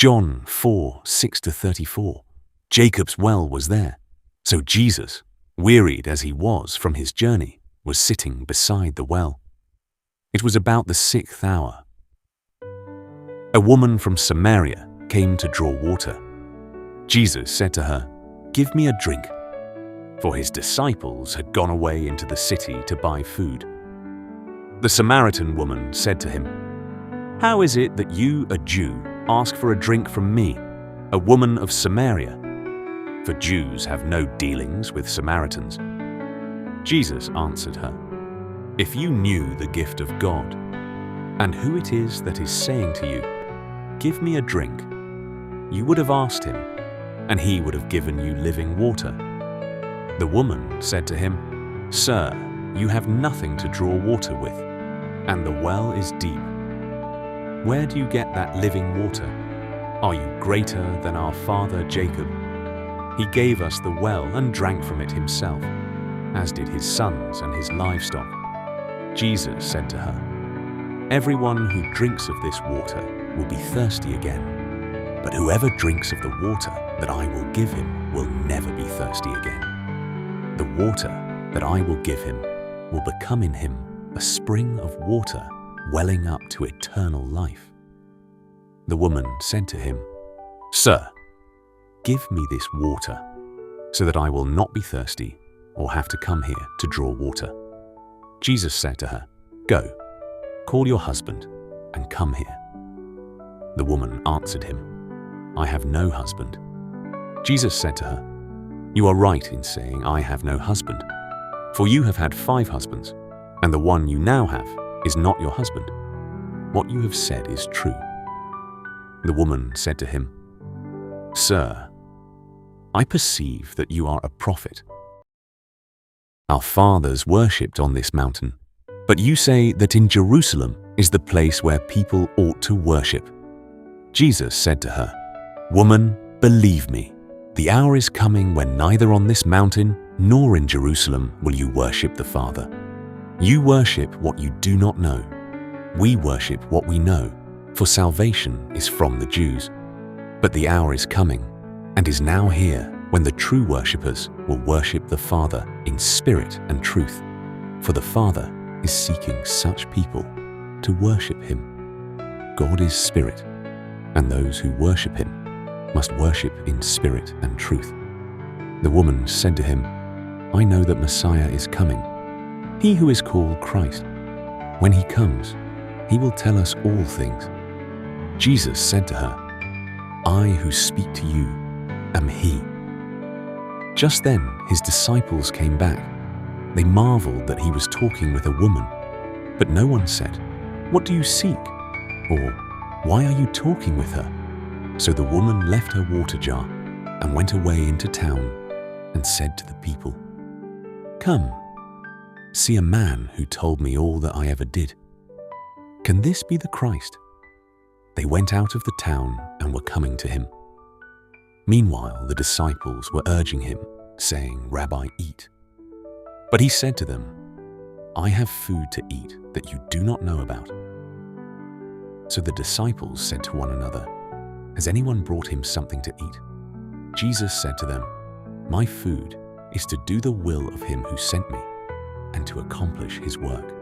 John 4:6-34. Jacob's well was there. So Jesus, wearied as he was from his journey, was sitting beside the well. It was about the 6th hour. A woman from Samaria came to draw water. Jesus said to her, "Give me a drink," for his disciples had gone away into the city to buy food. The Samaritan woman said to him, "How is it that you, a Jew, ask for a drink from me, a woman of Samaria?" For Jews have no dealings with Samaritans. Jesus answered her, "If you knew the gift of God, and who it is that is saying to you, 'Give me a drink,' you would have asked him, and he would have given you living water." The woman said to him, "Sir, you have nothing to draw water with, and the well is deep. Where do you get that living water? Are you greater than our father Jacob? He gave us the well and drank from it himself, as did his sons and his livestock." Jesus said to her, "Everyone who drinks of this water will be thirsty again, but whoever drinks of the water that I will give him will never be thirsty again. The water that I will give him will become in him a spring of water welling up to eternal life." The woman said to him, "Sir, give me this water so that I will not be thirsty or have to come here to draw water." Jesus said to her, "Go, call your husband and come here." The woman answered him, "I have no husband." Jesus said to her, "You are right in saying, 'I have no husband,' for you have had 5 husbands, and the one you now have is not your husband. What you have said is true." The woman said to him, "Sir, I perceive that you are a prophet. Our fathers worshipped on this mountain, but you say that in Jerusalem is the place where people ought to worship." Jesus said to her, "Woman, believe me, the hour is coming when neither on this mountain nor in Jerusalem will you worship the Father. You worship what you do not know. We worship what we know, for salvation is from the Jews. But the hour is coming, and is now here, when the true worshippers will worship the Father in spirit and truth, for the Father is seeking such people to worship him. God is spirit, and those who worship him must worship in spirit and truth." The woman said to him, "I know that Messiah is coming, he who is called Christ. When he comes, he will tell us all things." Jesus said to her, "I who speak to you am he." Just then his disciples came back. They marveled that he was talking with a woman, but no one said, "What do you seek?" or "Why are you talking with her?" So the woman left her water jar and went away into town and said to the people, "Come, see a man who told me all that I ever did. Can this be the Christ?" They went out of the town and were coming to him. Meanwhile, the disciples were urging him, saying, "Rabbi, eat." But he said to them, "I have food to eat that you do not know about." So the disciples said to one another, "Has anyone brought him something to eat?" Jesus said to them, "My food is to do the will of him who sent me and to accomplish his work."